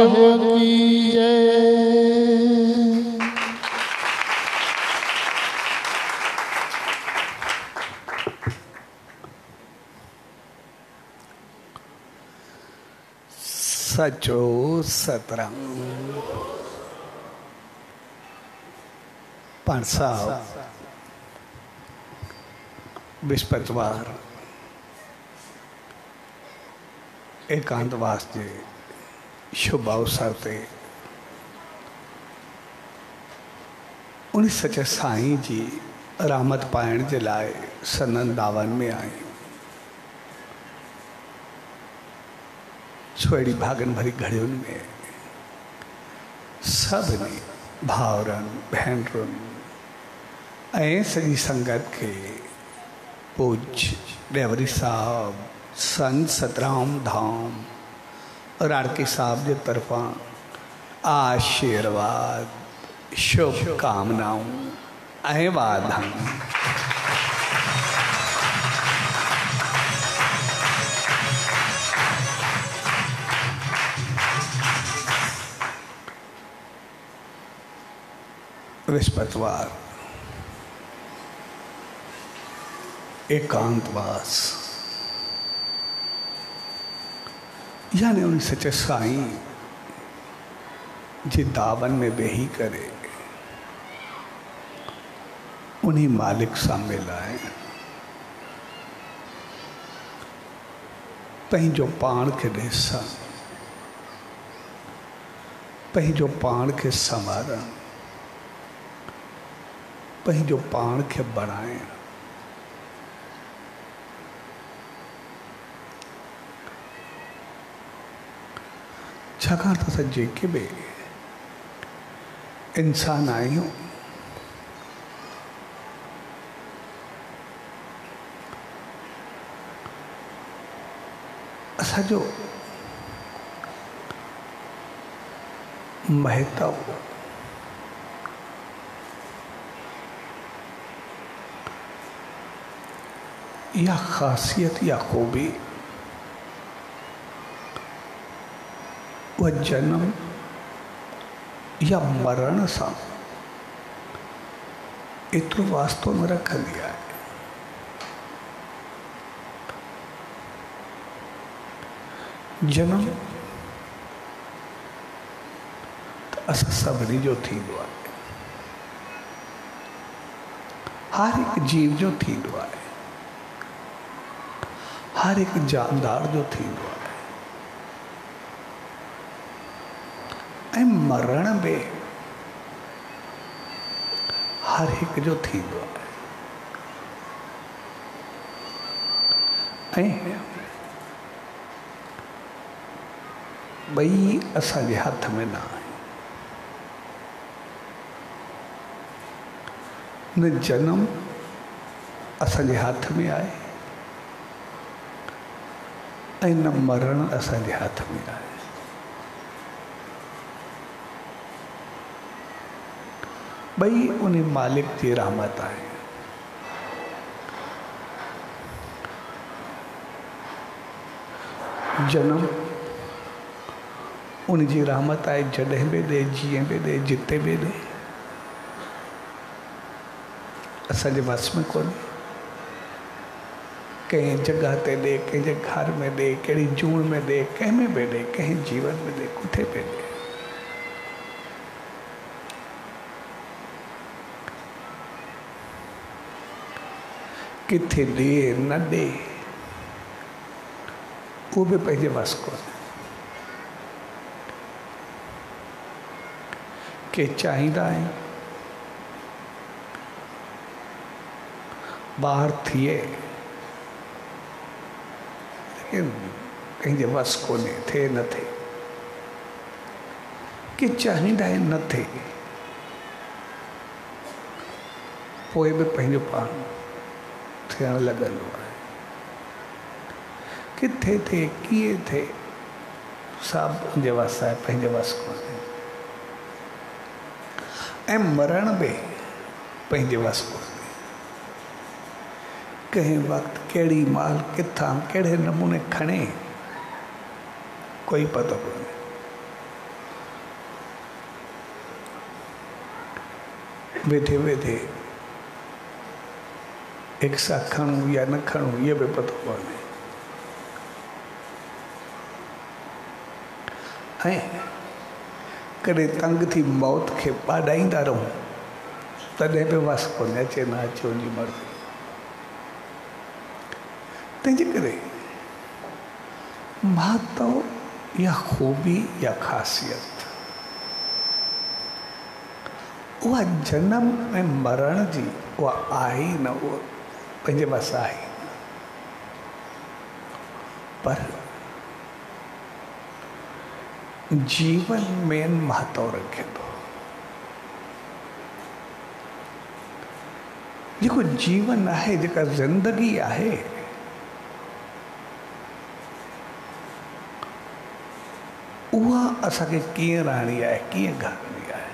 की जय। सचो सतरंग पण साहब बृहस्पतिवार एकांतवास के शुभ अवसर ते उन सचे साईं जी रहमत पाइण जे लाइ सनन दावन में आए। छोड़ी भागन भरी घड़ियुनि में सभिनी भाउरनि भेनरुनि ऐं सॼी संगत के पूज्य डेवरी साहब संत सतराम धाम राड़की साहब के तरफा आशीर्वाद शुभकामनाओं ऐं वाधायूं। बृहस्पतिवार एकांतवास यानी उन सचे साईं जी दावन में बेही करे उन्हीं मालिक सां मिलाए पंहिंजो पाण खे ॾिसण पंहिंजो पाण खे संवारण पंहिंजो पाण खे बणाइण। छाकाणि त असां जेके बि इंसान आहियूं असांजो महत्व या खासियत या खूबी वह जन्म या मरण सां एतिरो वास्तो न रखंदी आहे। जन्म त असां सभिनी जो थींदो आहे, हर हिकु जीव जो थींदो आहे, हर हिकु जानदार जो थींदो आहे। ऐं मरण बि हर हिकु जो थींदो आहे। ऐं ॿई असांजे हथ में न आहे। न जन्म असांजे हथ में आहे ऐं न मरण असांजे हथ में आहे। ॿई उन मालिक जी रहमत आहे। जन्म उन जी रहमत आहे, जॾहिं बि ॾे जीअं बि ॾे जिते बि ॾे असांजे वस में कोन्हे। कंहिं जॻह ते ॾे, कंहिंजे घर में ॾे, कहिड़ी जूण में ॾे, कंहिं में बि ॾे, कंहिं जीवन में ॾे, किथे बि ॾे। किथे ॾे न ॾे उहो बि पंहिंजे वस कोन्हे। के चाहींदा आहिनि ॿार थिए, लेकिन कंहिंजे वस कोन्हे, थिए न थिए। के चाहींदा आहिनि न थिए, पोइ बि पंहिंजो पाण थियण लॻंदो आहे। किथे थिए कीअं थिए सभु मुंहिंजे वस आहे, पंहिंजे वस कोन्हे। ऐं मरण बि पंहिंजे वस कोन्हे। कंहिं वक़्तु कहिड़ी माल किथां कहिड़े नमूने खणे कोई पतो कोन्हे। वेठे वेठे एक साथ खणूं या न खणूं ये भी पतो कोन्हे। ऐं कॾहिं तंग थी मौत खे ॿाॾाईंदा रहूं तॾहिं बि वस कोन्हे, अचे न अचे उनजी मर्ज़ी। तंहिंजे करे महत्व या ख़ूबी या ख़ासियत उहा जनम ऐं मरण जी उहा आहे ई न, उहा पंहिंजे बस आहे। पर जीवन में महत्व रखे थो। जेको जीवन आहे, जेका ज़िंदगी आहे, उहा असांखे कीअं रहणी आहे, कीअं घरणी आहे।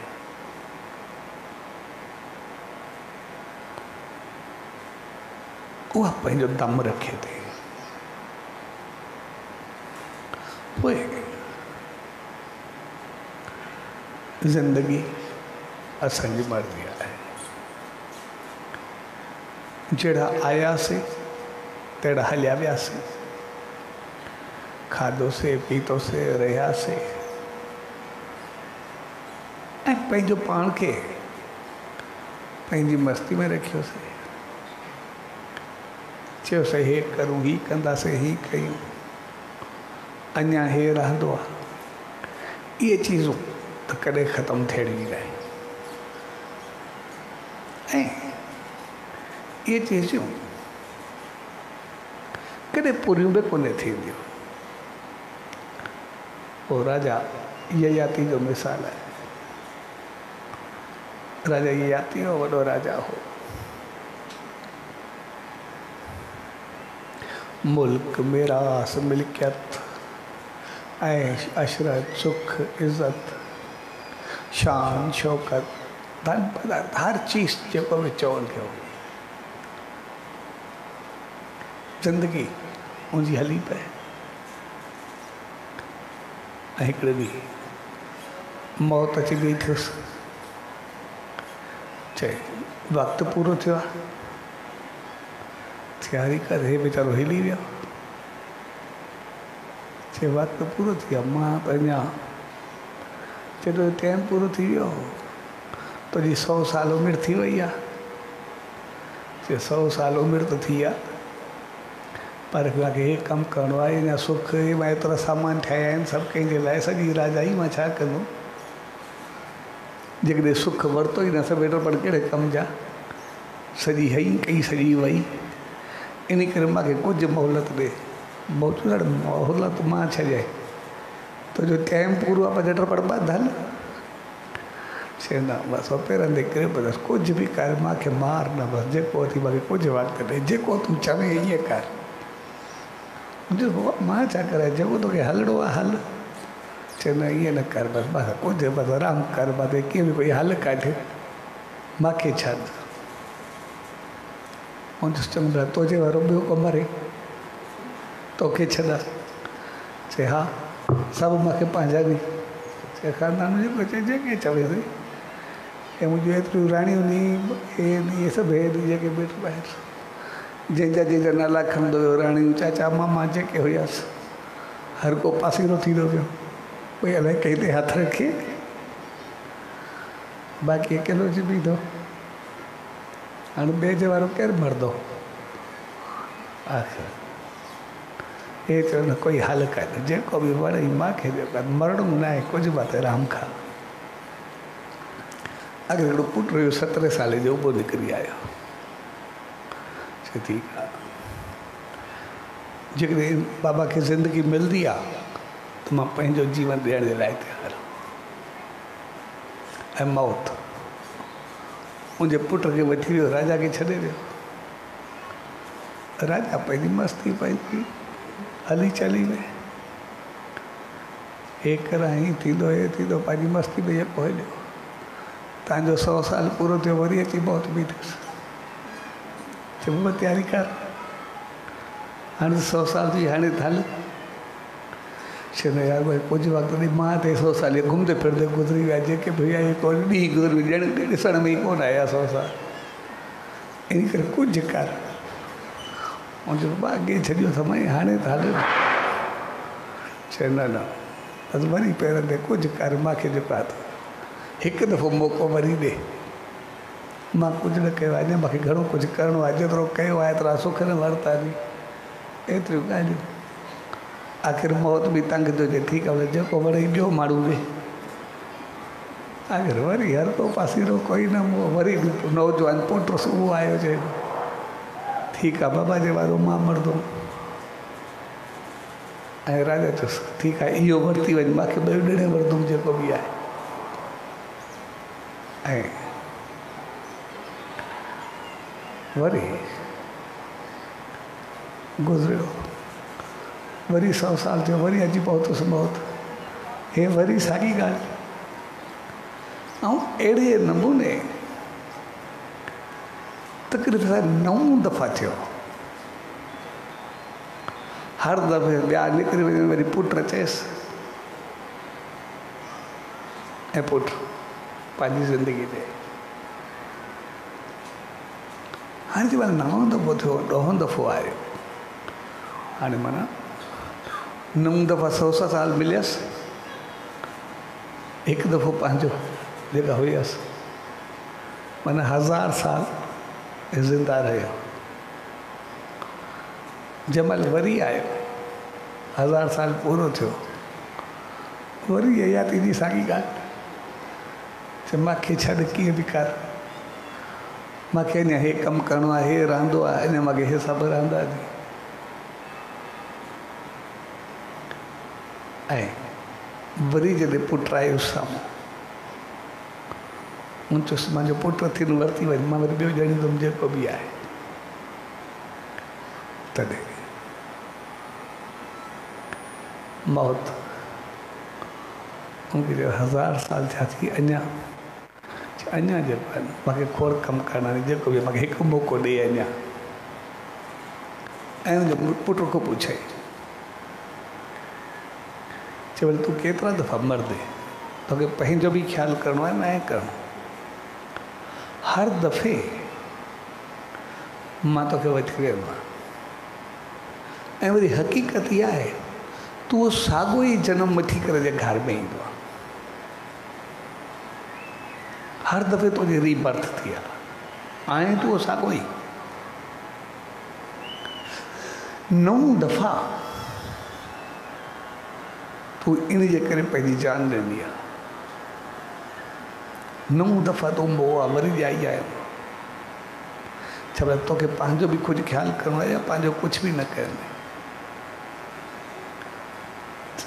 उहा पंहिंजो दम रखे थी। पोइ ज़िंदगी असांजी मर्ज़ी आहे। जहिड़ा आयासीं तहिड़ा हलिया वियासीं, खाधोसीं पीतोसीं रहियासीं ऐं पंहिंजो पाण खे पंहिंजी मस्ती में रखियोसीं। चयोसीं हे करूं, ही कंदासीं, ही कयूं, अञा हे रहंदो आहे। इहे चीज़ूं त कॾहिं ख़तमु थियणी न आहे। ऐं इहे चीज़ूं कॾहिं पूरियूं बि कोन थींदियूं। पोइ राजा ययाति जो मिसाल आहे। राजा ययाति हो, वॾो राजा हो। मुल्क मिरास मिल्कियत ऐश अशरत सुख इज़त शान शौकत धन पदार्थ हर चीज़ जेको बि चवनि पियो, ज़िंदगी मुंहिंजी हली पए। ऐं हिकिड़े ॾींहुं मौत अची गई थियुसि। चए वक़्तु पूरो थियो आहे, तयारी कर। हे वीचारो हिली वियो। चए वक़्तु पूरो थी वियो, मां त अञा चए टाइम पूरो थी वियो, तुंहिंजी 100 साल उमिरि थी वई आहे। चए 100 साल उमिरि त थी आहे, पर मूंखे हे कमु करिणो आहे। अञा सुख मां एतिरा सामान ठाहिया आहिनि सभु कंहिंजे लाइ, सॼी राजाई मां छा कंदुमि। जेकॾहिं सुख वरितो ई न सभु वेठो, पर कहिड़े कम जा, सॼी हई कई सॼी वई। इन करे मूंखे कुझु मोहलत ॾे। मोहलत मां छॾे, तुंहिंजो टाइम पूरो आहे, पर झट पड़ बंदि हल। चए न बसि पेरनि ते किरे बसि कुझु बि कर, मूंखे मार न, बसि जेको अथई मूंखे कुझु वक़्तु ॾे, जेको तूं चवे ईअं कर। मां छा करां, जेको तोखे हलिणो आहे हल। चए न ईअं न कर, बसि कुझु बसि आराम कर, बसि कीअं बि कोई हल काॾे, मूंखे छा। चवंदा तुंहिंजे वारो ॿियो को मरे, तोखे छॾा। चए हा सभु मूंखे पंहिंजा नी। चए ख़ानदान जेको चए जेके चवे थी। ऐं मुंहिंजियूं एतिरियूं राणियूं नी, इहे सभु हे जेके वेठो ॿाहिरि, जंहिंजा नाला खणंदो हुयो, राणियूं चाचा मामा जेके हुयासीं, हर को पासीरो थींदो वियो। कोई अलाए कंहिं ते हथु रखे, बाक़ी अकेलो अची बीठो। हाणे ॿिए जे वारो केरु मरंदो। हे चयो न कोई हल कर, जेको बि वणे मूंखे ॾियो कर, मरणो न आहे कुझु बात आराम खां। अगरि हिकिड़ो पुटु हुयो 17 साले जो, उहो निकिरी आयो। चए ठीकु आहे, जेकॾहिं बाबा खे ज़िंदगी मिलंदी आहे त मां पंहिंजो जीवन ॾियण जे लाइ तयारु आहियां। ऐं मौत मुंहिंजे पुट खे वठी वियो, राजा खे छॾे वियो। राजा पंहिंजी मस्ती पंहिंजी हली चली में, हे करा हीअं थींदो, हे थींदो, पंहिंजी मस्ती में जेको हलियो। तव्हांजो 100 साल पूरो थियो, वरी अची मौत बीठुसि। चयो तयारी कर, हाणे 100 साल थी, हाणे हल। चवंदो यार भाई कुझु वक़्तु ॾे मां ते 100 साल घुमंदे फिरंदे गुज़री विया, जेके भैया इहे कोन ॾींहुं गुज़री ॼण ॾिसण में ई कोन आया 100 साल। इन करे कुझु कर। ऐं चयो मां अॻे छॾियो त मां हाणे त हल। चयो न न बसि वरी पेरनि ते कुझु कर, मूंखे जेको आहे हिकु दफ़ो मौक़ो वरी ॾे। मां कुझु न कयो आहे, अञा मूंखे घणो कुझु करिणो आहे, जेतिरो कयो आहे एतिरा सुख न वरिता नी, एतिरियूं ॻाल्हियूं। आख़िर मौत बि तंग थो थिए, ठीकु आहे जेको वणे ॿियो माण्हू ॾे। आख़िर वरी हर को पासीरो कोई न, वरी नौजवान पुट उहो आयो चए ठीकु आहे बाबा जे वारो मां मरंदुमि। ऐं राजा चयोसि ठीकु आहे इहो वरिती वञ, मूंखे ॿियो ॾिणे वरंदुमि जेको बि आहे। ऐं वरी गुज़रियो, वरी 100 साल थियो, वरी अची पहुतुसि मौत। हे वरी साॻी ॻाल्हि। ऐं अहिड़े नमूने तक़रीबन 9 दफ़ा थियो। हर दफ़े ॿिया निकिरी वञनि, वरी पुट चएसि ऐं पुट पंहिंजी ज़िंदगी ते हाणे चई 9 दफ़ो थियो, 10 दफ़ो आयो। हाणे माना 9 दफ़ा 100 साल मिलियसि, हिकु दफ़ो पंहिंजो जेका हुयसि, माना 1000 साल ज़िंदा रहियो। जमल वरी आयो, 1000 साल पूरो थियो, वरी ययाति जी साॻी ॻाल्हि। चए मूंखे छॾ कीअं बि कर, मूंखे अञा हे कमु करिणो आहे, हे रहंदो आहे, अञा मूंखे हे सभु रहंदा नी। ऐं वरी जॾहिं पुटु आयो साम्हूं, मूं चयुसि मुंहिंजो पुटु थी वरिती वञ, मां वरी ॿियो ॼणींदुमि जेको बि आहे। तॾहिं मौत मूंखे 1000 साल थिया थी, अञा जेको आहे मूंखे खोड़ कमु करणा आहिनि, जेको बि मूंखे हिकु मौक़ो ॾे अञा। ऐं हुनजो पुट खां पुछे चए भले तूं केतिरा दफ़ा मरदे, तोखे पंहिंजो बि ख़्यालु करिणो आहे न आहे करिणो। हर दफ़े मां तोखे वठी वेंदो आहियां। ऐं वरी हक़ीक़त इहा आहे तूं उहो साॻियो ई जनम वठी करे जे घर में ईंदो आहे। हर दफ़े तुंहिंजी रीबर्थ थी आहे तूं उहो साॻियो ई। 9 दफ़ा तूं इन जे करे पंहिंजी जान ॾिनी आहे। 9 दफ़ा तूं मोह आहे वरी ॼाई आहे। छा तोखे पंहिंजो बि कुझु ख़्यालु करिणो आहे या पंहिंजो कुझु बि न करिणो।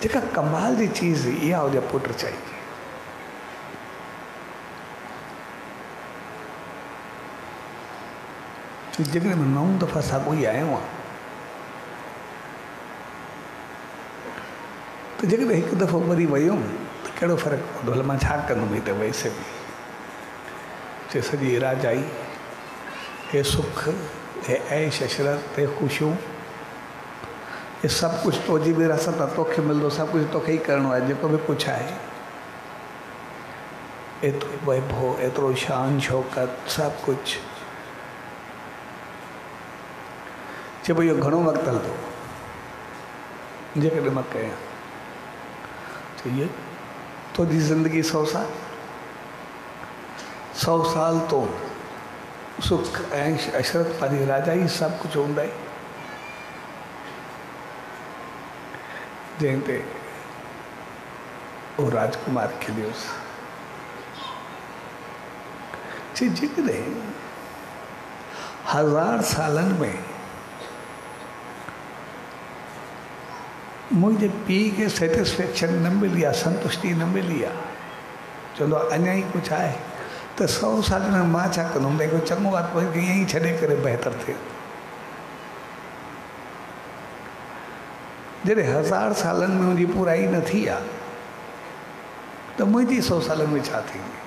जेका कमाल जी चीज़ इहा हुजे पुट चाहिए। जेकॾहिं मां 9 दफ़ा साॻियो ई आयो आहियां त जेकॾहिं हिकु दफ़ो वरी वियुमि त कहिड़ो फ़र्क़ु पवंदो। हल मां छा कंदुमि त वैसे बि चए सॼी राजाई, हे सुख, हे ऐश अशरत, हे ख़ुशियूं, ये सभु कुझु तुंहिंजी विरासत आहे, तोखे मिलंदो, सभु कुझु तोखे ई करिणो आहे। जेको बि कुझु आहे एतिरो वैभव, एतिरो शान शौक़त, सभु कुझु। चए भई इहो घणो वक़्तु हलंदो जेकॾहिं मां कयां। चइए तुंहिंजी ज़िंदगी 100 साल, 100 साल तो सुख ऐश अशरत पंहिंजी राजाई सभु कुझु हूंदा ई। जंहिं ते उहो राजकुमार खिलियोसि। चई जेकॾहिं 1000 सालनि में मुंहिंजे पीउ खे सेटिस्फेक्शन न मिली आहे, संतुष्टि न मिली आहे, चवंदो आहे अञा ई कुझु आहे, त 100 सालनि में मां छा कंदुमि। त हिकु चङो आहे पोइ ईअं ई छॾे करे बहितर थिए। जॾहिं 1000 सालनि में मुंहिंजी पूराई न थी आहे त मुंहिंजी 100 सालनि में छा थींदी।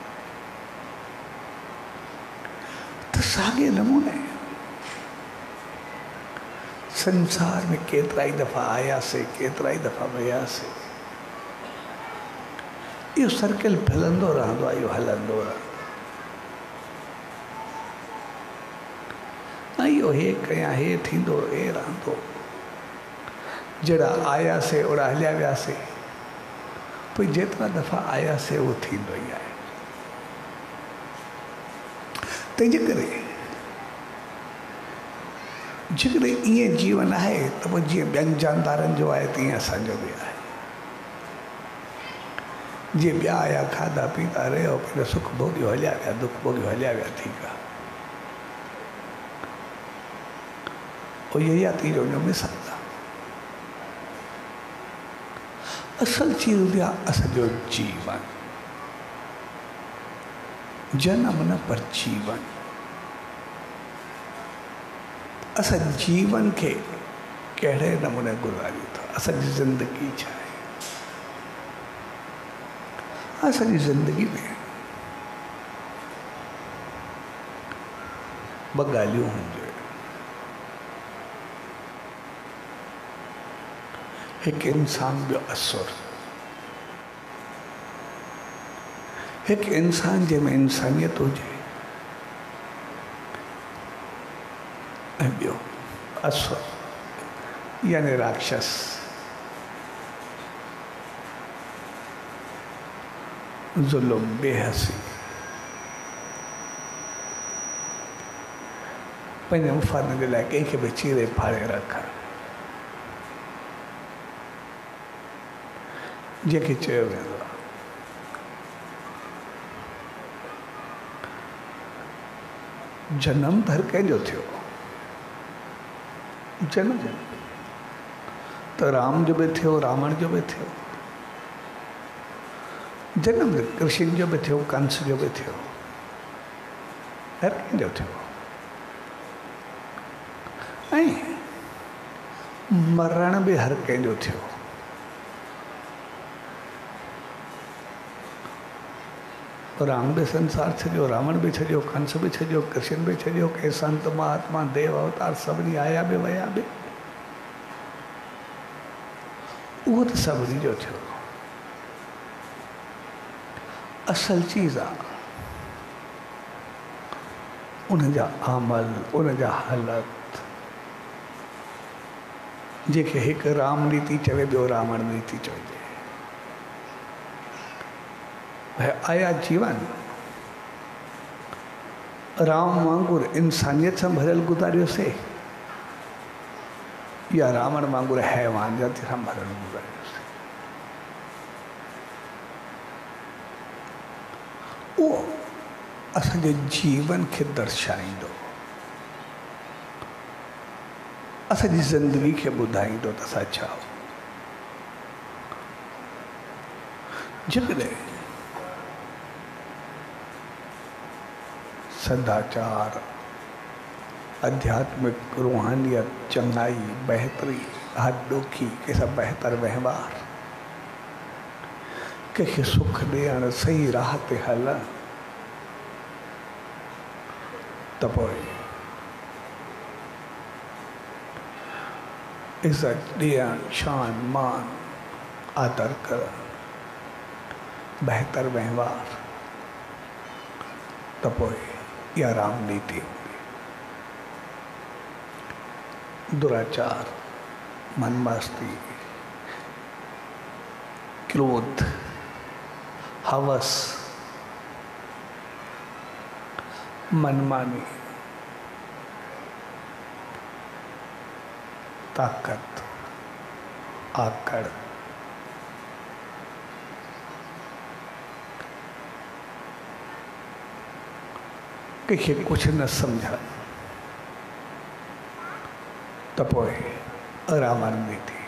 त साॻे नमूने संसार में केतिरा ई दफ़ा आयासीं, केतिरा ई दफ़ा वियासीं, इहो सर्किल हलंदो रहंदो आहे, इहो हलंदो रहंदो। ऐं इहो हे कयां, हे थींदो, हे रहंदो। जहिड़ा आयासीं ओड़ा हलिया वियासीं, पोइ जेतिरा दफ़ा आयासीं उहो थींदो ई आहे। तंहिंजे करे जेकॾहिं ईअं जीवन आहे त पोइ जीअं ॿियनि जानदारनि जो आहे तीअं असांजो बि आहे। जीअं ॿिया आया खाधा पीता रहियो, पंहिंजो सुख भोॻियो हलिया विया, दुख भोॻियो हलिया विया, ठीकु आहे। पोइ इहो ई तीर हुन में सघंदा। असल चीज़ हूंदी आहे असांजो जीवन, जनम न पर जीवन। असां जीवन खे कहिड़े नमूने गुज़ारियूं था, असांजी ज़िंदगी छा आहे। असांजी ज़िंदगी में ॿ ॻाल्हियूं हूंदियूं। हिकु इंसान, ॿियो असुर। हिकु इंसान जंहिंमें इंसानियत हुजे ऐं ॿियो असुर यानी राक्षस। ज़ुल्म, बेहसी, पंहिंजे मुफ़ाद जे लाइ कंहिंखे बि चीरे फाड़े रखणु, जंहिंखे चयो वेंदो आहे जनम हर कंहिंजो थियो। जनम त राम जो बि थियो, रावण जो बि थियो। जनम कृष्ण जो बि थियो, कंस जो बि थियो, हर कंहिंजो थियो। ऐं मरण बि हर कंहिंजो थियो। राम भी संसार छॾियो, रावण भी छॾियो, कंस भी छॾियो, कृष्ण भी छॾियो, के संत महात्मा देव अवतार सभिनी आया बि वया बि। उहो त सभिनी जो थियो। असल चीज़ आहे उन जा अमल, उन जा हालत, जेके हिकु राम नीति चवे, ॿियो रावण नीति चइजे। आया जीवन राम वांगुर इंसानियत सां भरियल गुज़ारियोसीं या रावण वांगुर हैवानियत सां भरियल गुज़ारियोसीं। उहो असांजे जीवन खे दर्शाईंदो, असांजी ज़िंदगी खे ॿुधाईंदो त असां छा। जेकॾहिं सदाचार, आध्यात्मिक, रूहानियत, चंगाई, बेहतरी, हॾोखी, कंहिंसां बहितर व्यवहार, कंहिंखे सुख ॾियणु, सही राह ते हलणु, त पोइ इज़त ॾियणु, शान मान आदर करणु, बहितर व्यवहार, त पोइ इहा राम नीति हूंदी। दुराचार, मनमस्ती, क्रोध, हवस, मनमानी, ताकत, आकड़, कंहिंखे कुझु न सम्झा, त पोइ रावण नीति।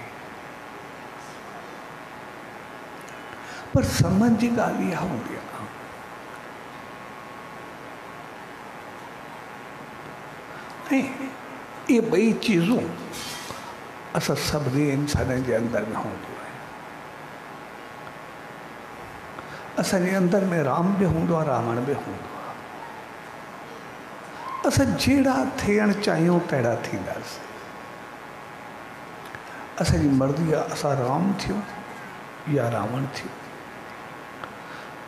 पर समझ जी ॻाल्हि इहा हूंदी आहे ऐं इहे ॿई चीज़ूं असां सभिनी इंसाननि जे अंदरि में हूंदियूं आहिनि। असांजे अंदरि में राम बि हूंदो आहे, रावण बि हूंदो आहे। असां जहिड़ा थियणु चाहियूं तहिड़ा थींदासीं। असांजी मर्ज़ी आहे असां राम थियूं या रावण थियूं।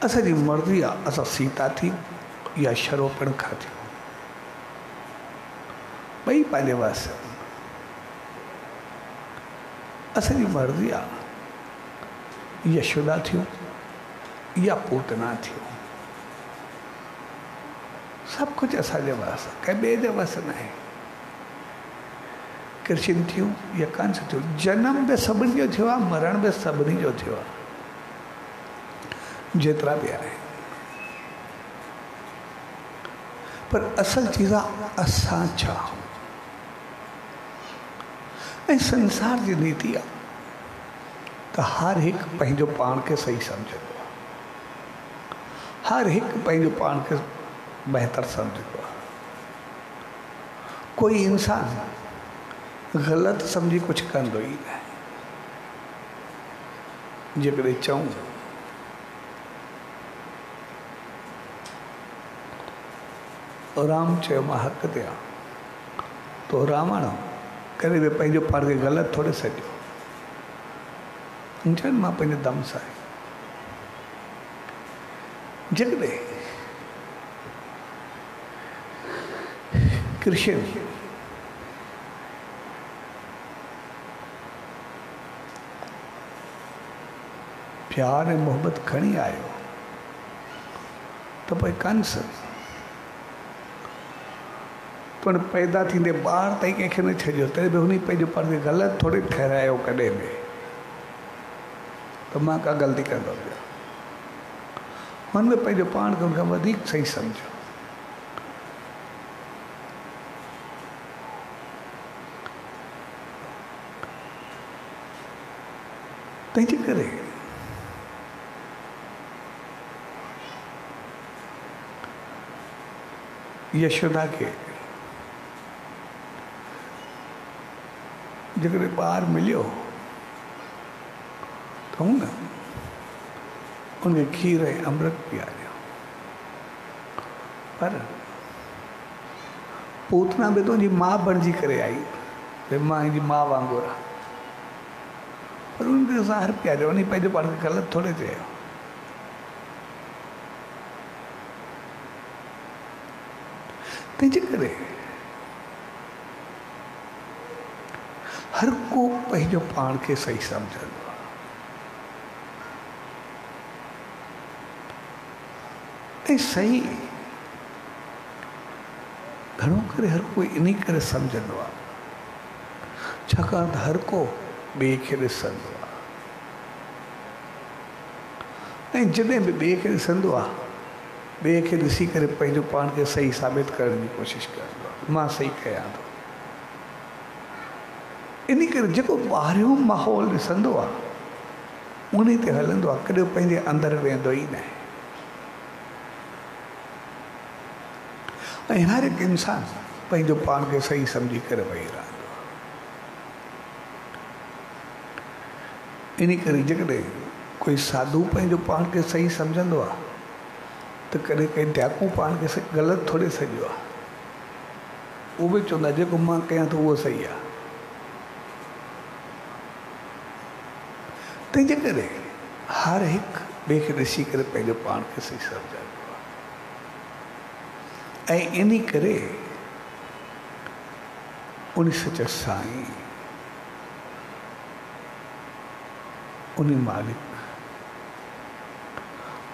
असांजी मर्ज़ी आहे असां सीता थी या शरोपणखा थियूं, ॿई पंहिंजे वास। असांजी मर्ज़ी आहे यशोदा थियूं या पूतना थियूं, सभु कुझु असांजे वास आहे, कंहिं ॿिए जे वास न आहे। कृष्ण थियूं या कंस थियूं, जनम बि सभिनी जो थियो आहे, मरण बि सभिनी जो थियो आहे, जेतिरा बि आहे। पर असल चीज़ आहे असां छा। ऐं संसार जी नीति आहे त हर हिकु पंहिंजो पाण खे सही सम्झंदो आहे, हर हिकु पंहिंजो पाण खे बहितर सम्झंदो आहे। कोई इंसान ग़लति सम्झी कुझु कंदो ई न। जेकॾहिं चऊं राम चयो मां हक़ ते आहियां, तो रावण करे बि पंहिंजो पाण खे ग़लति थोरे सॼो, चवनि मां पंहिंजे दम सां आहे। जेकॾहिं कृष्ण प्यार ऐं मोहब्बत खणी आयो त पोइ कंस पण पैदा थींदे ॿार ताईं कंहिंखे न छॾियो, तॾहिं बि हुन पंहिंजो पाण खे ग़लति थोरी ठहिरायो कॾहिं बि त मां का ग़लती कंदो पिया। हुन में पंहिंजो पाण खे हुनखां वधीक सही सम्झो। तंहिंजे करे यशोदा खे जेकॾहिं ॿार मिलियो त हुन उनखे खीर ऐं अमृत पीआरियो। पर पूतना बि तुंहिंजी माउ बणिजी करे आई, भई मां हिनजी माउ वांगुरु आहे, पर उनखे ज़हर पीआरियो, उन पंहिंजो पाण खे ग़लति थोरे चयो। तंहिंजे करे हर को पंहिंजो पाण खे सही सम्झंदो आहे। ऐं सही घणो करे हर कोई इन करे सम्झंदो आहे छाकाणि त हर को ॿिए खे ॾिसंदो आहे। ऐं जॾहिं बि ॿिए खे ॾिसंदो आहे, ॿिए खे ॾिसी करे पंहिंजो पाण खे सही साबित करण जी कोशिशि कंदो आहे, मां सही कयां थो। इन करे जेको ॿाहिरियों माहौल ॾिसंदो आहे उन ते हलंदो आहे, कॾहिं पंहिंजे अंदरि वेंदो ई न। ऐं हर हिकु इंसान पंहिंजो पाण खे सही सम्झी करे वेही रहंदो आहे। इन करे जेकॾहिं कोई साधू पंहिंजो पाण खे सही सम्झंदो आहे त कॾहिं कंहिं ॾाकू पाण खे ग़लति थोरे सॼो आहे, उहो बि चवंदा जेको मां कयां थो उहो सही आहे। तंहिंजे करे हर हिकु ॿिए खे ॾिसी करे पंहिंजो पाण खे सही सम्झंदो आहे। ऐं इन करे उन सच साईं, उन मालिक,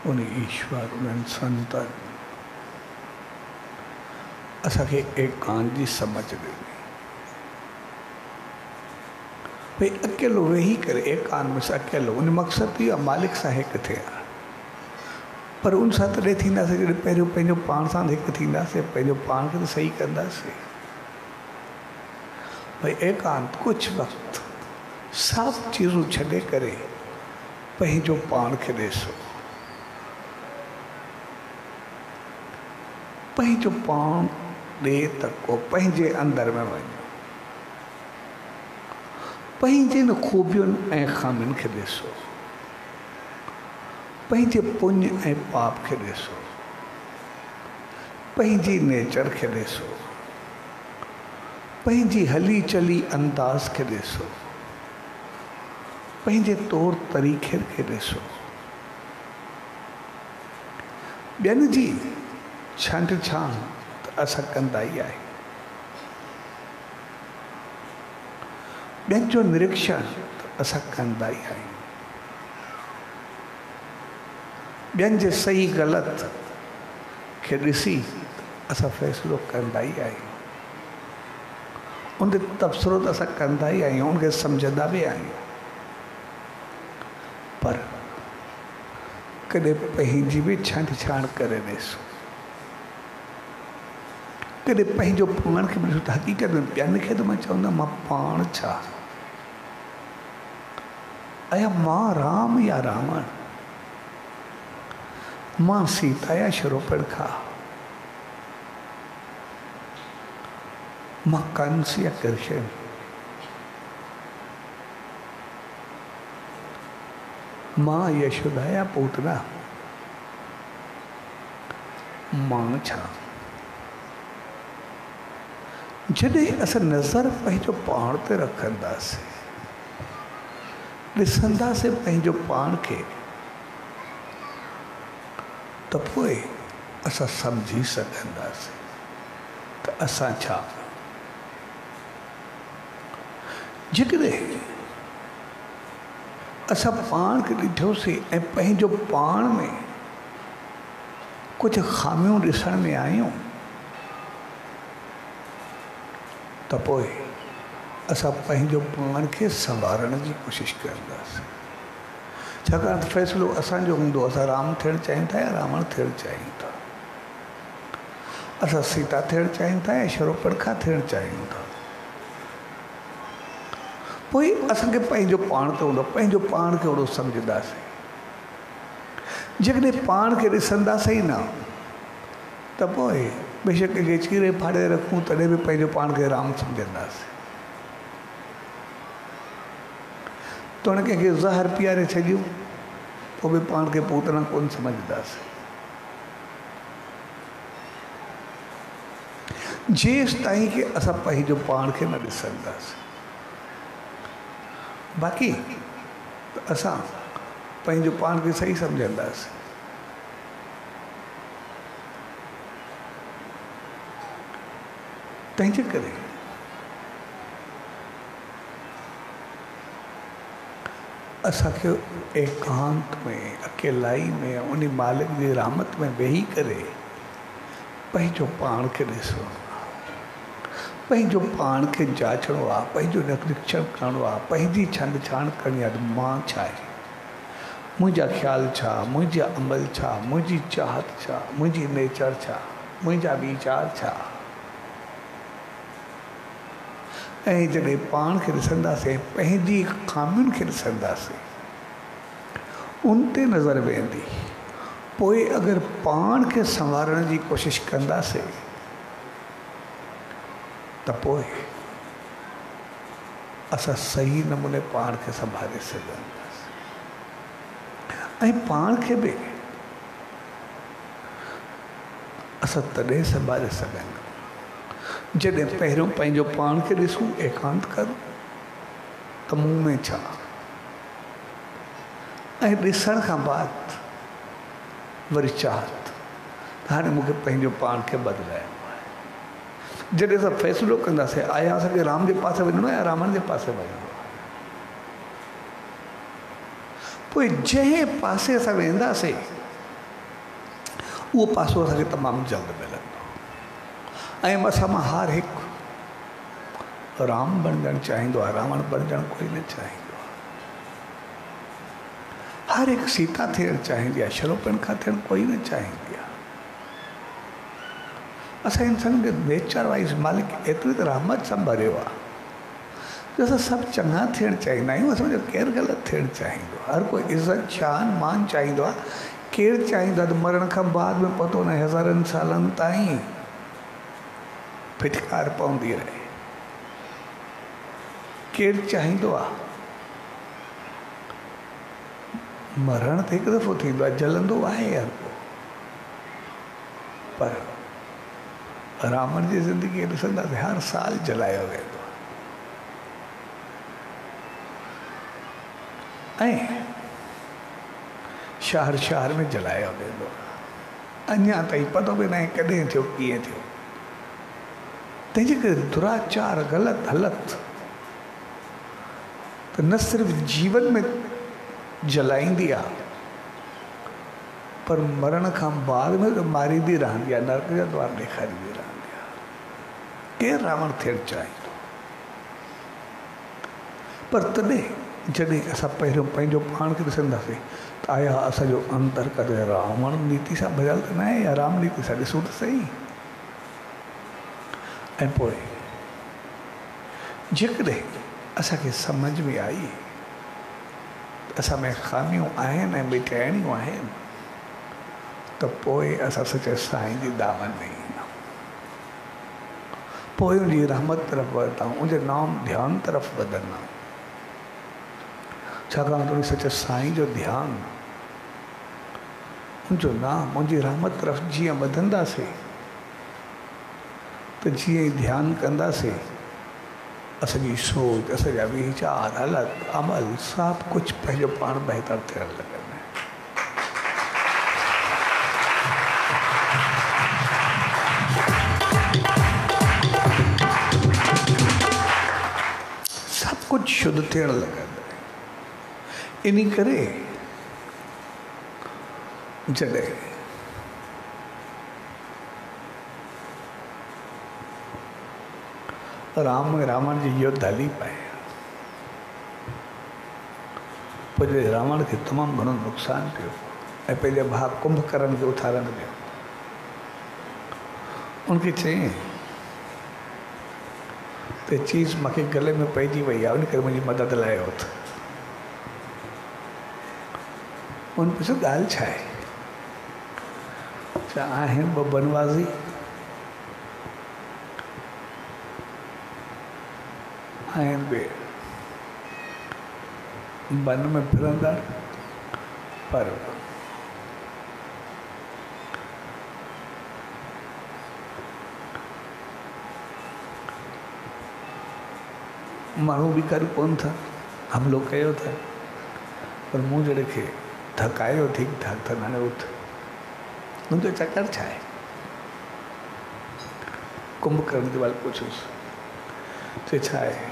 उन ईश्वर, उन्हनि संतनि असांखे एकांत जी समझ ॾिनी। भई अकेलो वेही करे एकांत में अकेलो, उन मक़सदु इहो आहे मालिक सां हिकु थिया। पर उन सां तॾहिं थींदासीं जॾहिं पहिरियों पंहिंजो पाण सां हिकु थींदासीं, पंहिंजो पाण खे त सही कंदासीं। भई एकांत कुझु वक़्तु सभु चीज़ूं छॾे करे पंहिंजो पाण खे ॾिसो, पंहिंजो पाण ॾे त को पंहिंजे अंदरि में वञो, पंहिंजे न खूबियुनि ऐं ख़ामियुनि खे ॾिसो, पंहिंजे पुण्य ऐं पाप खे ॾिसो, पंहिंजी नेचर खे ॾिसो, पंहिंजी हली चली अंदाज़ खे ॾिसो, पंहिंजे तौर तरीक़े खे ॾिसो। ॿियनि जी छंड छाण त असां कंदा ई आहियूं। ॿियनि जो निरीक्षण त असां कंदा ई आहियूं। ॿियनि जे सही ग़लति खे ॾिसी असां फ़ैसिलो कंदा ई आहियूं। उन ते तबसरो त असां कंदा ई आहियूं, उनखे सम्झंदा बि आहियूं। पर कॾहिं पंहिंजी बि छंड छाण करे ॾिसो, कॾहिं पंहिंजो पाण खे ॾिसो त हक़ीक़त में ॿियनि खे त मां चवंदुमि मां पाण छा, आया मां राम या रावण, मां सीता या शूर्पणखा, मां कंस या कृष्ण, मां यशोदा या पूतना, मां छा। जॾहिं असां नज़र पंहिंजो पाण ते रखंदासीं, ॾिसंदासीं पंहिंजो पाण खे, त पोइ असां सम्झी सघंदासीं त असां छा। जेकॾहिं असां पाण खे ॾिठोसीं ऐं पंहिंजो पाण में कुझु ख़ामियूं ॾिसण में आयूं, त पोइ असां पंहिंजो पाण खे संवारण जी कोशिशि कंदासीं। छाकाणि त फ़ैसिलो असांजो हूंदो, असां राम थियणु चाहियूं था या रावण थियणु चाहियूं था, असां सीता थियणु चाहियूं था या शूर्पणखा थियणु चाहियूं था। पोइ असांखे पंहिंजो पाण ते हूंदो, पंहिंजो पाण खे ओड़ो सम्झंदासीं। जेकॾहिं पाण खे ॾिसंदासीं न, त पोइ बेशक कंहिंखे चीरे फाड़े रखूं तॾहिं बि पंहिंजो पाण खे राम सम्झंदासीं। तोड़ कंहिंखे ज़हर पीआरे छॾियूं, पोइ बि पाण खे पूतना कोन सम्झंदासीं। जेसि ताईं कि असां पंहिंजो पाण खे न ॾिसंदासीं, बाक़ी असां पंहिंजो पाण खे सही सम्झंदासीं। तंहिंजे करे असांखे एकांत में, अकेलाई में, उन मालिक जी रहमत में वेही करे पंहिंजो पाण खे ॾिसणो, पंहिंजो पाण खे जाचणो आहे, पंहिंजो निरीक्षण करिणो आहे, पंहिंजी छंड छाण करणी आहे। मां छा आहे, मुंहिंजा ख़्याल छा, मुंहिंजा अमल छा, मुंहिंजी चाहत छा, मुंहिंजी नेचर छा, मुंहिंजा वीचार छा। ऐं जॾहिं पाण खे ॾिसंदासीं, पंहिंजी ख़ामियुनि खे ॾिसंदासीं, उन ते नज़र वेंदी। पोइ अगरि पाण खे संवारण जी कोशिशि कंदासीं, त पोइ असां सही नमूने पाण खे संभाले सघंदासीं। ऐं पाण खे बि असां तॾहिं संभाले सघंदा जॾहिं पहिरियों पंहिंजो पाण खे ॾिसूं, एकांत करूं त मूं में छा, ऐं ॾिसण खां बाद वरी चाहत हाणे मूंखे पंहिंजो पाण खे बदिलाइणो आहे। जॾहिं असां फ़ैसिलो कंदासीं, आया असांखे राम जे पासे वञिणो आहे या रावण जे पासे वञिणो आहे, पोइ जंहिं पासे असां वेंदासीं उहो पासो असांखे तमामु जल्द मिलंदो। ऐं असां मां हर हिकु राम बणजणु चाहींदो आहे, रावण बणजणु कोई न चाहींदो आहे। हर हिकु सीता थियणु चाहींदी आहे, शूर्पणखा थियणु कोई न चाहींदी आहे। असां इंसान खे नेचर वाइज़ मालिक एतिरी त रहमत सां भरियो आहे जो असां सभु चङा थियणु चाहींदा आहियूं। असांजो केरु ग़लति थियणु चाहींदो आहे, हर कोई इज़त शान मान चाहींदो आहे। केरु चाहींदो आहे त मरण खां बाद में पतो न हज़ारनि सालनि ताईं फिटकार पवंदी रहे। केरु चाहींदो आहे मरण त हिकु दफ़ो थींदो आहे, जलंदो आहे हर को, पर रावण जी ज़िंदगी ॾिसंदासीं हर साल जलायो वेंदो ऐं शहर शहर में जलायो वेंदो अञा ताईं पतो बि न आहे कॾहिं थियो कीअं थियो। तंहिंजे करे दुराचार ग़लति हालत त न सिर्फ़ जीवन में जलाईंदी आहे पर मरण खां बाद में तो मारींदी रहंदी आहे, नरक जा द्वार ॾेखारींदी रहंदी आहे। केरु रावण थियणु चाहींदो? पर तॾहिं जॾहिं असां पहिरियों पंहिंजो पाण खे ॾिसंदासीं त आया असांजो अंतर कॾहिं रावण नीति सां भरियल त न आहे या राम नीति सां? ॾिसूं त सही। ऐं पोइ जेकॾहिं असांखे सम्झ में आई असां में ख़ामियूं आहिनि ऐं मिटाइणियूं आहिनि त पोइ असां सचे साईं जी दामन में ईंदा, पोइ उनजी रहमत तरफ़ वधंदा, उनजे नाम ध्यानु तरफ़ वधंदा। छाकाणि त उन सचे साईं जो ध्यानु, उनजो नाम, उनजी रहमत तरफ़ जीअं वधंदासीं त जीअं ई ध्यानु कंदासीं असांजी सोच, असांजा वीचार, हालत, अमल सभु कुझु पंहिंजो पाण बहितर थियण लॻंदा। सभु कुझु शुद्ध थियण लॻंदा। इन करे जॾहिं राम रावण जी युद्ध हली पाए पोइ जॾहिं रावण खे तमामु घणो नुक़सानु थियो ऐं पंहिंजे भाउ कुंभकर्ण खे उथारणु ॾियो, उनखे चयईं त चीज़ मूंखे गले में पइजी वई आहे, उन करे मुंहिंजी मदद लाइ उथ। उन पुछियो ॻाल्हि छा आहे? छा आहिनि ॿ बनवासी? आहिनि ॿे वन में फिरंदड़, पर माण्हू बि कर कोन था, हमिलो कयो था, पर मूं जॾहिं खे थकायो ठीकु ठाक त हाणे उथ। मुंहिंजो चकर छा आहे? कुंभकर्ण जे महिल पुछियुसि, चए छा आहे?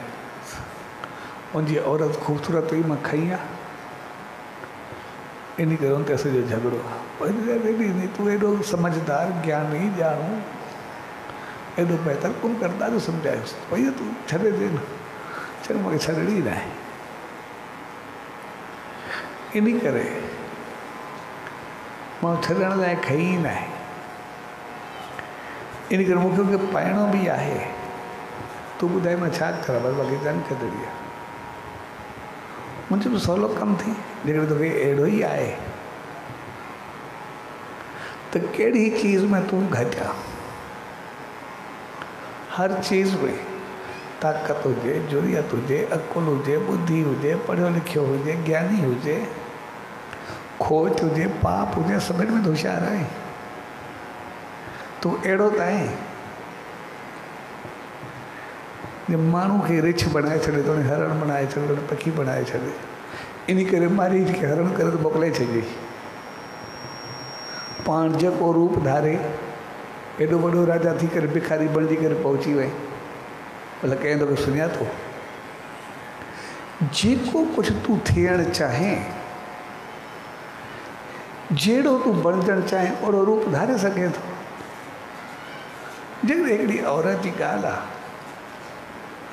उनजी औरत ख़ूबसूरत हुई, मां खई आहे, इन करे उन ते असांजो झगड़ो आहे। तूं एॾो समझदार, ज्ञानी, ॼाणू, एॾो बहितर कुंभकर्ण ॾाढो सम्झायुसि, भई तूं छॾे ॾे न। चलो मूंखे छॾणी न आहे। इन करे मां छॾण लाइ खई न आहे। इन करे मूंखे उनखे पाइणो बि आहे। तूं ॿुधाए मां छा करां? बसि बाक़ी जान छॾणी आहे। मुंहिंजो बि सवलो कमु थी, जेकॾहिं तोखे अहिड़ो ई आहे त कहिड़ी चीज़ में तूं घटि आहे? हर चीज़ में ताक़त हुजे, जुरियत हुजे, अकुल हुजे, बुद्धि हुजे, पढ़ियो लिखियो हुजे, ज्ञानी हुजे, खोज हुजे, पाप हुजे, सभिनि में होशियारु आहे। तूं अहिड़ो त आहे जे माण्हू खे रिछ बनाए छॾे थो, हरण बनाए छॾे, पखी बनाए छॾे। इन करे मारीच खे हरण करे त मोकिले छॾियई। पाण जेको रूप धारे एॾो वॾो राजा थी करे भिखारी बणिजी करे पहुची वई, भला कंहिं दफ़े सुञातो? जेको कुझु तूं थियणु चाहें, जहिड़ो तूं बणिजणु चाहें ओहिड़ो रूप धारे सघे थो। जेकॾहिं हिकिड़ी औरत जी ॻाल्हि आहे,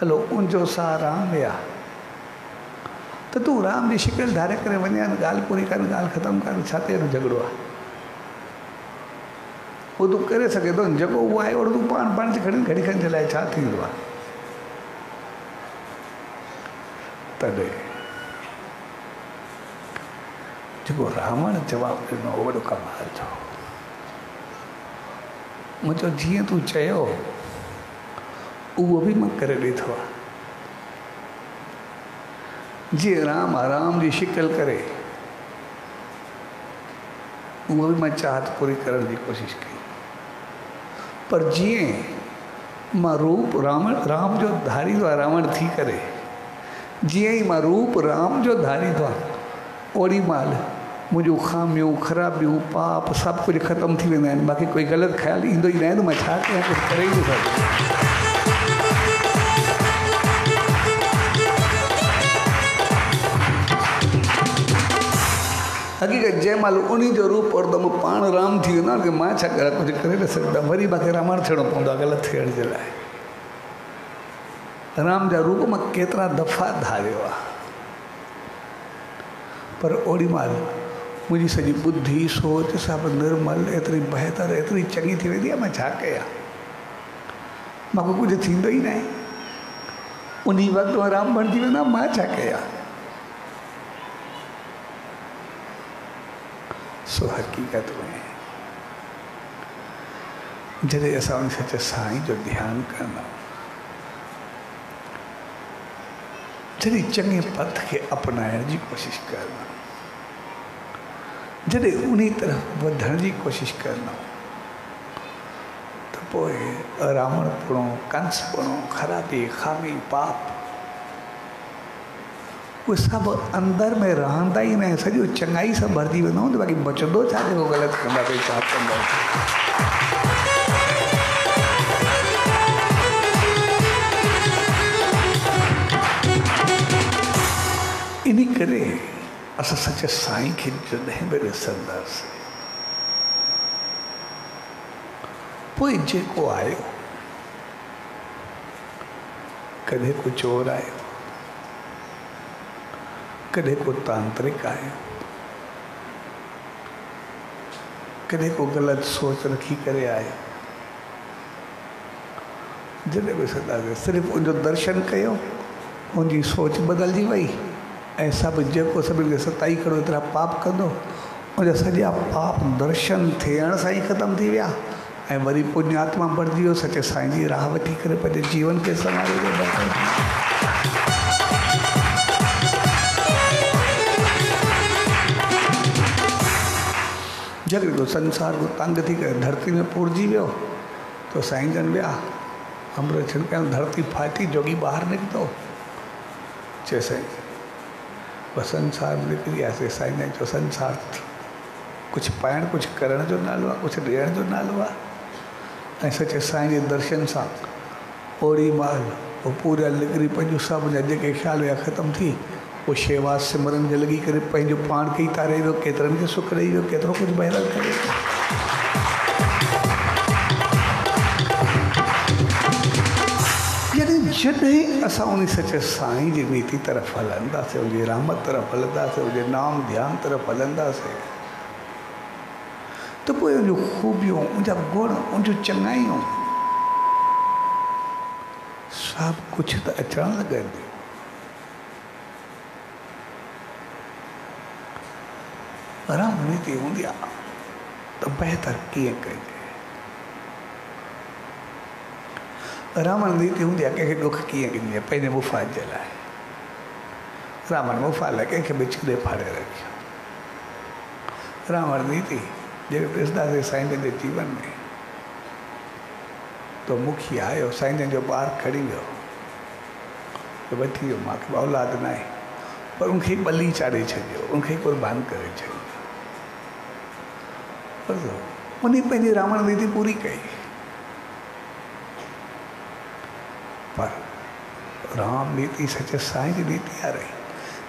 हलो उनजो साह राम विया त तूं राम जी शिकिल धारे करे वञे, ॻाल्हि पूरी कर, ॻाल्हि ख़तमु कर, छा ते झगड़ो आहे? उहो तूं करे सघे थो, जेको उहो आहे ओहिड़ो तूं पाण खे खणी घड़ी खनि जे लाइ छा थींदो आहे? तॾहिं जेको रावण जवाबु ॾिनो वॾो कमाल जो। मुंहिंजो जीअं तूं चयो उहो बि मां करे ॾिठो आहे। जीअं राम राम जी शिकिल करे, उहो बि मां चाहत पूरी करण जी कोशिशि कई। पर जीअं मां रूप राम जो धारींदो आहे, रावण थी करे, जीअं ई मां रूप राम जो धारींदो आहे, ओड़ी महिल मुझो खामियूं ख़राबियूं पाप सब कुछ ख़त्म थी वेंदा आहिनि। बाक़ी कोई ग़लति ख़्याल ईंदो ई न आहे त मां छा कयां, कुझु करे ई नथो। हक़ीक़त जंहिं महिल उन जो रूप और दम पाण राम थी वेंदो आहे कि मां छा कयां, कुझु करे न सघंदा, वरी मूंखे रावण थियणो पवंदो आहे ग़लति थियण जे लाइ। राम जा रूप मां केतिरा दफ़ा धारियो आहे, पर ओॾी महिल मुंहिंजी सॼी बुद्धि सोच सभु निर्मल एतिरी बहितर एतिरी चङी थी वेंदी आहे, मां छा कयां, मूंखे कुझु थींदो ई न आहे। उन वक़्तु मां राम बणिजी वेंदो आहे, मां छा कयां। सो हक़ीक़त में जॾहिं असां उन सच साईं जो ध्यानु कंदा, जॾहिं चङे पथ खे अपनाइण जी कोशिशि कंदा, जॾहिं उन तरफ़ वधण जी कोशिशि कंदा, त पोइ रावणपुणो कंसपुणो ख़राबी ख़ामी पाप उहे सभु अंदरि में रहंदा ई न, सॼो चङाई सां भरिजी वेंदो, त बाक़ी बचंदो छा जेको ग़लति कंदा कोई छा कंदा। इन करे असां सच साईं खे जॾहिं बि ॾिसंदासीं, पोइ जेको आयो, कॾहिं को चोर आयो, कॾहिं को तांत्रिक आयो, कॾहिं को ग़लति सोच रखी करे आयो, जॾहिं बि ॾिसंदासीं सिर्फ़ु उनजो दर्शन कयो, उनजी सोच बदिलजी वई, ऐं सभु जेको सभिनि खे सताई करो एतिरा पाप कंदो, उनजा सॼा पाप दर्शन थियण सां ई ख़तमु थी विया, ऐं वरी पुण्यात्मा बणिजी वियो, सचे साईं जी राह वठी करे पंहिंजे जीवन खे संभाले वियो। जॾहिं को संसार को तंग थी करे धरती में पुरजी वियो, तो साईं जन विया अमृत छिड़काइण, धरती फाटी, जोगी ॿाहिरि निकितो, चए साईं बसि संसार में निकिरी वियासीं। साईं जन चयो संसार कुझु पाइण कुझु करण जो नालो आहे, कुझु ॾियण जो नालो आहे। ऐं सचे साईं जे दर्शन सां ओड़ी महिल उहो पूरा निकिरी पंहिंजो सभु जेके ख़्याल हुआ ख़तमु थी, वो शेवा सिमरन जे लॻी करे पंहिंजो पाण खे ई तारे वियो, केतिरनि खे सुख ॾेई वियो, केतिरो कुझु बहितर करे। जॾहिं असां उन सचे साईं जी नीति तरफ़ हलंदासीं, उनजी रहमत तरफ़ हलंदासीं, उनजे नाम ध्यान तरफ़ हलंदासीं, त पोइ उनजूं ख़ूबियूं, उनजा गुण, उनजूं चङाइयूं सभु कुझु त अचणु लॻंदियूं। राम नीति हूंदी आहे त बहितर कीअं कजे, रावण नीति हूंदी आहे कंहिंखे ॾुख कीअं ॾिनी आहे पंहिंजे मुफ़ाद जे लाइ। रावण मुफ़ाद लाइ कंहिंखे बिछड़े फाड़े रखियो। रावण नीति जॾहिं ॾिसंदासीं साईं जन जे जीवन में, तो मुखिया आयो, साईं जन जो ॿारु खणी वियो, त वठी वियो, मूंखे औलाद न आहे, पर उनखे बली चाढ़े छॾियो, उनखे क़ुर्बान करे छॾियो। उन पंहिंजी रावण नीति पूरी कई, पर राम नीति सचे साईं जी नीति आ रही।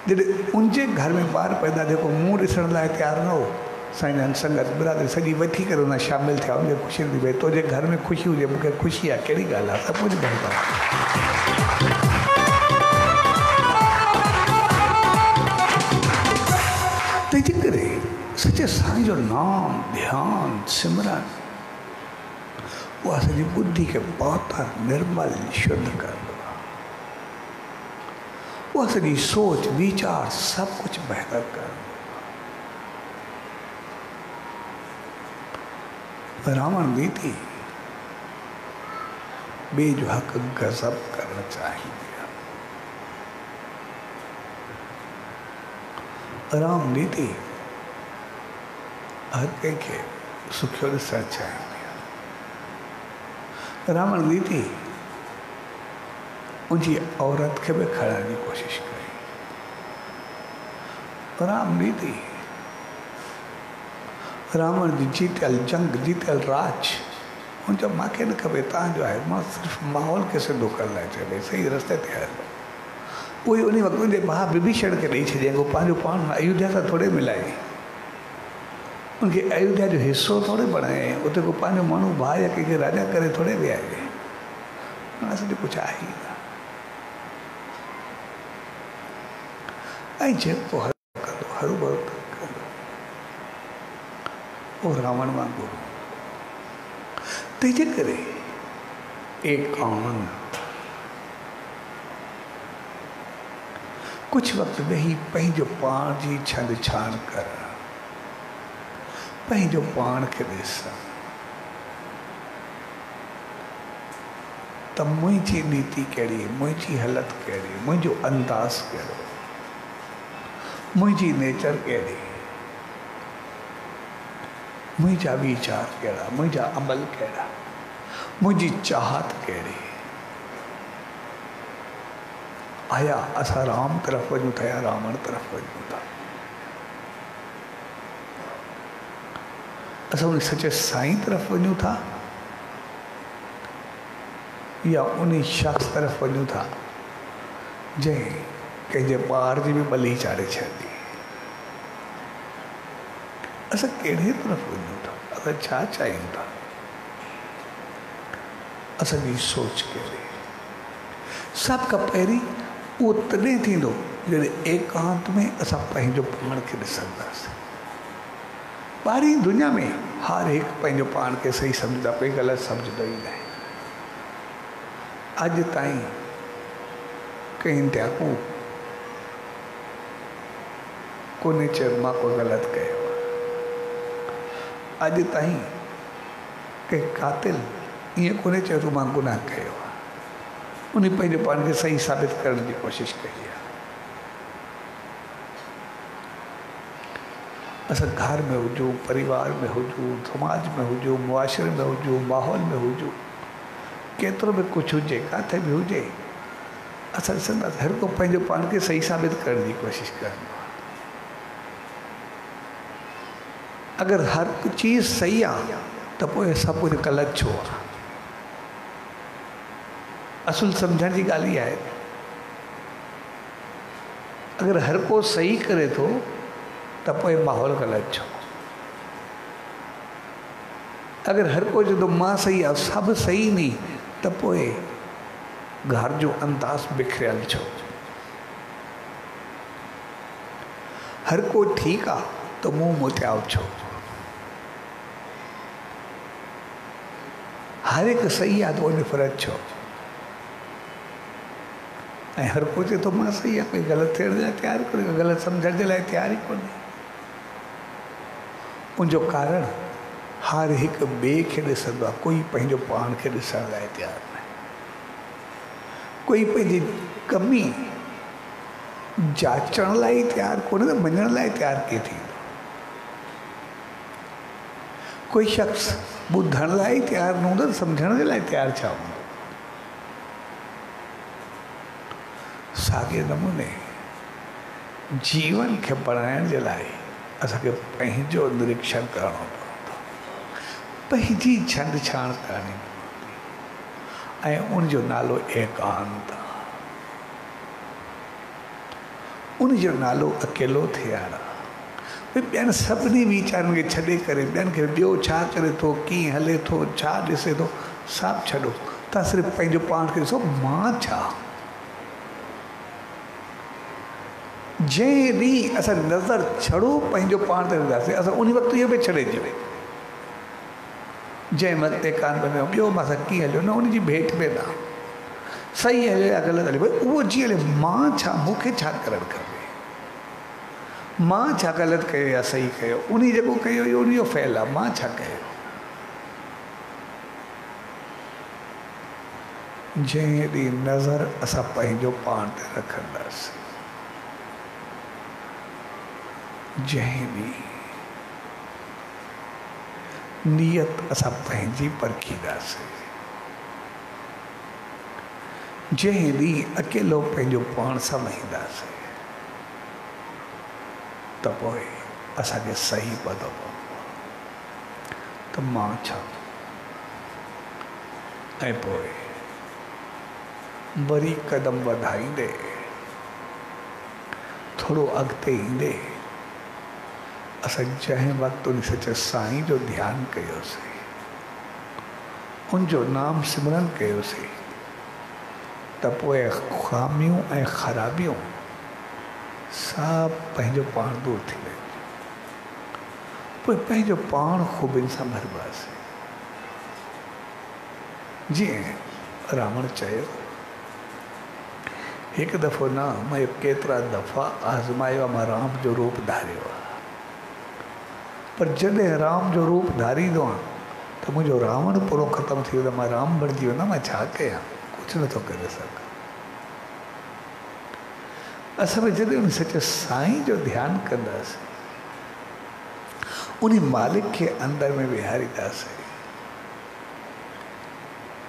जॾहिं उनजे घर में ॿार पैदा थियो, को मुंहुं ॾिसण लाइ तयारु न हो, साईं जन संगत बिरादरी सॼी वठी करे उन शामिलु थिया, उनखे ख़ुशी थी भई तुंहिंजे घर में ख़ुशी हुजे, मूंखे ख़ुशी आहे, कहिड़ी ॻाल्हि आहे, सभु कुझु बहितर। तंहिंजे करे सचे साईं जो नाम ध्यान सिमरन उहा सॼी बुद्धि खे बहितर निर्मल शुद्ध कंदो आहे, उहा सॼी सोच वीचार सभु कुझु बहितर कंदो। रावण नीति ॿिए जो हक़ गज़ब करणु चाहींदी आहे। राम नीति हर कंहिंखे सुखियो ॾिसणु चाहींदी आहे। रावण नीति उनजी औरत खे बि खणण जी कोशिशि कई। राम नीति रावण जी जीतियल जंग जीतियल राज उन जो मूंखे न खपे तव्हांजो आहे मां सिर्फ़ु माहौल खे सिधो करण लाइ चयो भई सही रस्ते ते हलो उहे उन वक़्तु मुंहिंजे भाउ विभीषण खे ॾेई छॾियईं को पंहिंजो पाण अयोध्या सां थोरे मिलाए उनखे अयोध्या जो हिसो थोरे बणाए उते को पंहिंजो माण्हू भाउ या कंहिंखे राजा करे थोरे विहारे असांजो कुझु आहे ई न ऐं चयो पोइ हर कंदो हरू भरू कंदो पोइ रावण वांगुरु तंहिंजे करे एकांत कुझु वक़्तु वेही पंहिंजो पाण जी छंड छाण कर पंहिंजो पाण खे ॾिस त मुंहिंजी नीति कहिड़ी मुंहिंजी हालत कहिड़ी मुंहिंजो अंदाज़ कहिड़ो मुंहिंजी नेचर कहिड़ी मुंहिंजा वीचार कहिड़ा मुंहिंजा अमल कहिड़ा मुंहिंजी चाहत कहिड़ी आया असां राम तरफ़ वञूं था या रावण तरफ़ वञूं था असां उन सचे साईं तरफ़ वञूं था या उन शख़्स तरफ़ वञूं था जंहिं कंहिंजे ॿार जी बि बली चाढ़े छॾी असां कहिड़े तरफ़ वञूं था असां छा चाहियूं था असांजी सोच कहिड़ी सभ खां पहिरीं उहो तॾहिं थींदो जॾहिं एकांत में असां पंहिंजो पाण खे ॾिसंदासीं ॿाहिरी दुनिया में हर हिकु पंहिंजो पाण खे सही सम्झंदा कोई ग़लति सम्झंदो ई न अॼु ताईं कंहिं त्यागू कोन्हे चयो मां को ग़लति कयो अॼु ताईं कंहिं कातिल ईअं कोन्हे चयो त मां गुनाह कयो आहे उन पंहिंजे पाण खे सही साबित करण जी कोशिशि कई आहे असां घर में हुजूं परिवार में हुजूं समाज में हुजूं मुआशरे में हुजूं माहौल में हुजूं केतिरो बि कुझु हुजे किथे बि हुजे असां ॾिसंदासीं हर को पंहिंजो पाण खे सही साबित करण जी कोशिशि कंदो आहे अगरि हर चीज़ सही आहे त पोइ सभु कुझु ग़लति छो आहे असुल सम्झण जी ॻाल्हि ई आहे अगरि हर को सही करे थो त पोइ माहौल ग़लति छो अगरि हर को चवंदो मां सही आहे सभु सही नी त पोइ घर जो अंदाज़ बिखरियल छो हर को ठीकु आहे त मुंहुं मुतियाव छो हर हिकु सही आहे त उहो नफ़रत छो ऐं हर को चए थो मां सही आहे कोई ग़लति थियण लाइ तयारु कोन्हे ग़लति सम्झण जे लाइ तयारु ई कोन्हे उनजो कारण हर हिकु ॿिए खे ॾिसंदो आहे कोई पंहिंजो पाण खे ॾिसण लाइ तयारु न आहे कोई पंहिंजी कमी जाचण लाइ तयारु कोन्हे त मञण लाइ तयारु कीअं थींदो कोई शख़्स ॿुधण लाइ तयारु न हूंदो त सम्झण जे लाइ तयारु छा हूंदो साॻे नमूने जीवन खे बणाइण जे लाइ असांखे पंहिंजो निरीक्षण करणो पवंदो पंहिंजी छंड छाण करणी पवंदी ऐं उनजो नालो एकांत आहे उनजो नालो अकेलो थियणु आहे ॿियनि सभिनी वीचारनि खे छॾे करे ॿियनि खे ॿियो छा करे थो कीअं हले थो छा ॾिसे थो सभु छॾो तव्हां सिर्फ़ु पंहिंजो पाण खे ॾिसो मां छा जंहिं ॾींहुं असां नज़र छड़ो पंहिंजो पाण ते रखंदासीं असां उन वक़्तु इहो बि छॾे ॾियो जंहिं वक़्तु एकांत में ॿियो मां सां कीअं हलियो न उनजी भेट में न सही हले या ग़लति हले भई उहो जीअं हले मां छा मूंखे छा करणु खपे मां छा ग़लति कयो या सही कयो उन जेको कयो इहो उनजो फैल आहे मां छा कयो जंहिं ॾींहुं नज़र असां पंहिंजो पाण ते रखंदासीं जंहिं ॾींहुं नियत असां पंहिंजी परखींदासीं जंहिं ॾींहुं अकेलो पंहिंजो पाण सम्झंदासीं त पोइ असांखे सही पतो पवंदो त मां छा। ऐं पोइ वरी कदम वधाईंदे थोरो अॻिते ईंदे असां जंहिं वक़्तु उन सच्चे साईं जो ध्यानु कयोसीं, उनजो नाम सिमरन कयोसीं, त पोइ ख़ामियूं ऐं ख़राबियूं सभु पंहिंजो पाण दूर थी वेंदियूं। पोइ पंहिंजो पाण ख़ूबियुनि सां भरबासीं। जीअं रावण चयो, हिकु दफ़ो न मां केतिरा दफ़ा आज़मायो आहे, मां राम जो रूप धारियो आहे, पर जॾहिं राम जो रूप धारींदो आहियां त मुंहिंजो रावण पूरो ख़तमु थी वियो, मां राम बणिजी वेंदो, मां छा कयां, कुझु नथो करे सघां। असां में जॾहिं उन सच्चे साईं जो ध्यानु कंदासीं, उन मालिक खे अंदरि में विहारींदासीं,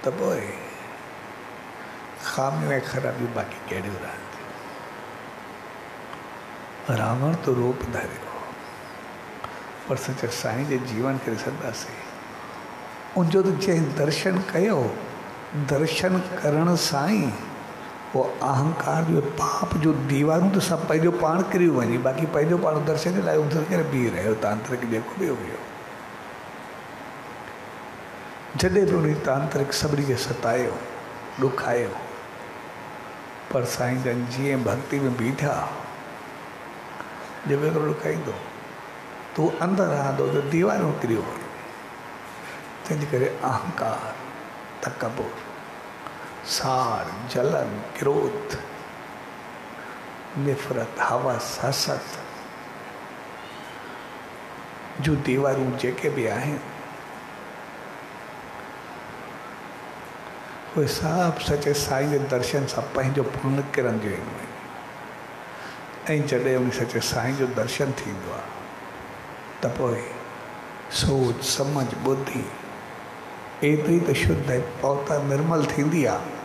त पोइ ख़ामियूं ऐं ख़राबियूं बाक़ी कहिड़ियूं रहंदियूं। रावण तो रूप धारियो, पर सच्चे साईं जे जीवन खे ॾिसंदासीं, उनजो त जंहिं दर्शन कयो, दर्शन करण सां ई वो अहंकार जो पाप जो दीवारूं त सभु पंहिंजो पाण किरियूं वञी, बाक़ी पंहिंजो पाण दर्शन जे लाइ उधर करे बीह रहियो तांत्रिक जेको बि हुयो। जॾहिं बि उन तांत्रिक सभिनी खे सतायो, ॾुखायो, पर साईं जन जीअं भक्ति में बीठा, जब हिकिड़ो ॾुखाईंदो तूं अंदरि रहंदो त दीवारूं किरियूं वञी। तंहिंजे करे अहंकार, तकबुर, सार, जलन, क्रोध, नफ़रत, हवस, हसद जो दीवारूं जेके बि आहिनि, उहे सभु सच्चे साईं जे दर्शन सां पंहिंजो पाण किरंदियूं आहिनि। ऐं जॾहिं उन सच्चे साईं जो दर्शन थींदो आहे त पोइ सोच, समझ, बुद्धि एतिरी त शुद्ध ऐं पौता निर्मल थींदी आहे,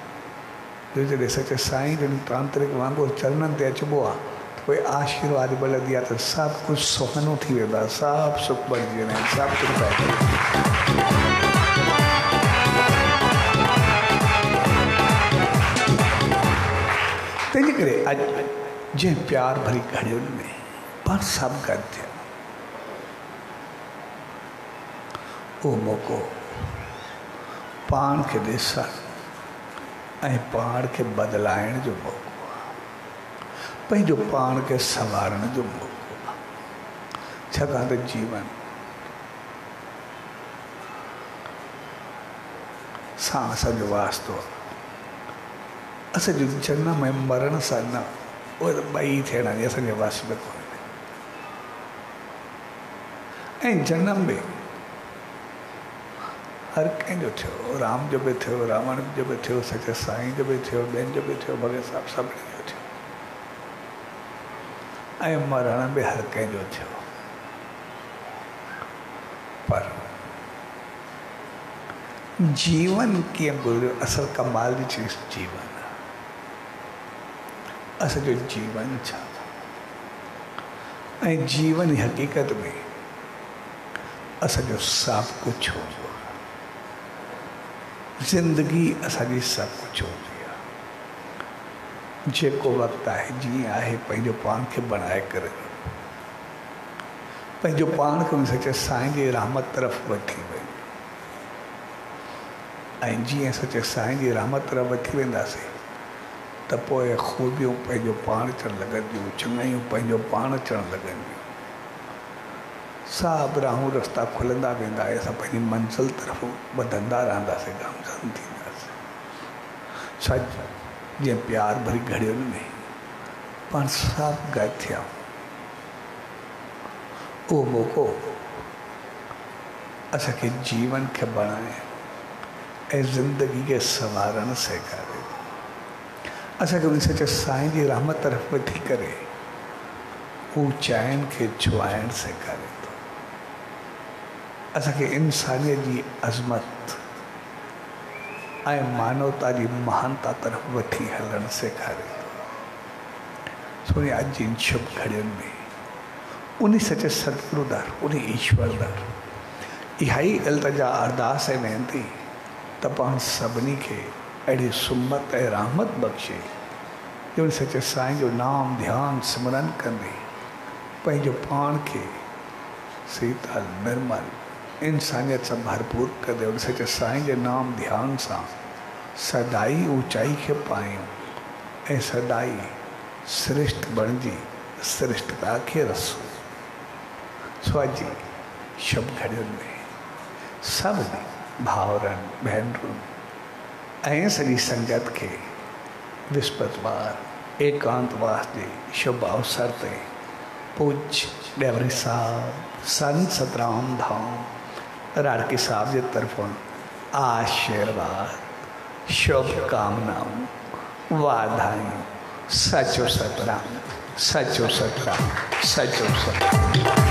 जो जॾहिं सच्चे साईं जन तांत्रिक वांगुरु चरणनि ते अचिबो आहे त पोइ आशीर्वाद मिलंदी आहे, त सभु कुझु सुहानो थी वेंदो आहे, सभु सुख बणिजी वेंदा आहिनि, सभु कुझु। तंहिंजे करे अॼु जंहिं प्यार भरी घड़ियुनि में पाण सभु गॾु थिया, उहो मौक़ो पाण खे ॾिसण ऐं पाण खे बदिलाइण जो मौक़ो आहे, पंहिंजो पाण खे संवारण जो मौक़ो आहे। छाकाणि त जीवन सां असांजो वास्तो आहे, असांजो जनम ऐं मरण सां न, उहे त ॿई थियणा असांजे वस में कोन्हे। ऐं जनम बि हर कंहिंजो थियो, राम जो बि थियो, रावण जो बि थियो, सच्चे साईं जो बि थियो, ॿियनि जो बि थियो, भॻत साहिब सभिनी जो थियो, ऐं मरण बि हर कंहिंजो थियो। पर जीवन कीअं गुज़रियो, असल कमाल जी चीज़ जीवन आहे। असांजो जीवन छा, ऐं जीवन जी हक़ीक़त में असांजो सभु कुझु हूंदो आहे। ज़िंदगी असांजी सभु कुझु हूंदी आहे। जेको वक़्तु आहे जीअं आहे, पंहिंजो पाण खे बणाए करे, पंहिंजो पाण खे उन सच्चे साईं जी रहमत तरफ़ वठी वञे। ऐं जीअं सच्चे साईं जी रहमत तरफ़ वठी वेंदासीं त पोइ ख़ूबियूं पंहिंजो पाण अचणु लॻंदियूं, चङाइयूं पंहिंजो पाण अचणु लॻंदियूं, सभु राहूं रस्ता खुलंदा वेंदा, असां पंहिंजी मंज़िल तरफ़ वधंदा रहंदासीं, गामज़न थींदासीं। छा जीअं प्यार भरी घड़ियुनि में पाण सभु गॾु थिया, उहो मौक़ो असांखे जीवन खे बणाए ऐं ज़िंदगी खे संवारण सेखारे, असांखे उन सच्चे साईं जी रहमत तरफ़ वठी करे ऊचाइनि खे छुआइण सेखारे थो, असांखे इंसानियत जी अज़मत ऐं मानवता जी महानता तरफ़ वठी हलणु सेखारे थो। सो अॼु जी शुभ घड़ियुनि में उन सच्चे सतगुरु दर, उन ईश्वर दर इहा ई इल्तिजा अरदास ऐं वेनती त पाण सभिनी खे अहिड़ी सुमत ऐं रहमत बख़्शे जो सचे साईं जो नाम ध्यानु सिमरन कंदे पंहिंजो पाण खे शीतल निर्मल इंसानियत सां भरपूर कंदे उन सचे साईं जे नाम ध्यान सां सदाई ऊचाई खे पायूं ऐं सदाई श्रेष्ठ बणिजी श्रेष्ठता खे रसूं। सो अॼु जी शुभ घड़ियुनि में सभिनी भाउरनि भेनरुनि ऐं सॼी संगत खे विस्पतिवार एकांतवास जे शुभ अवसर ते पूज्य डेवरी साहब संत सतराम धाम राड़की साहब जे तरफ़ों आशीर्वाद शुभकामनाऊं वाधायूं। सचो सतराम, सचो सतराम, सचो सतराम।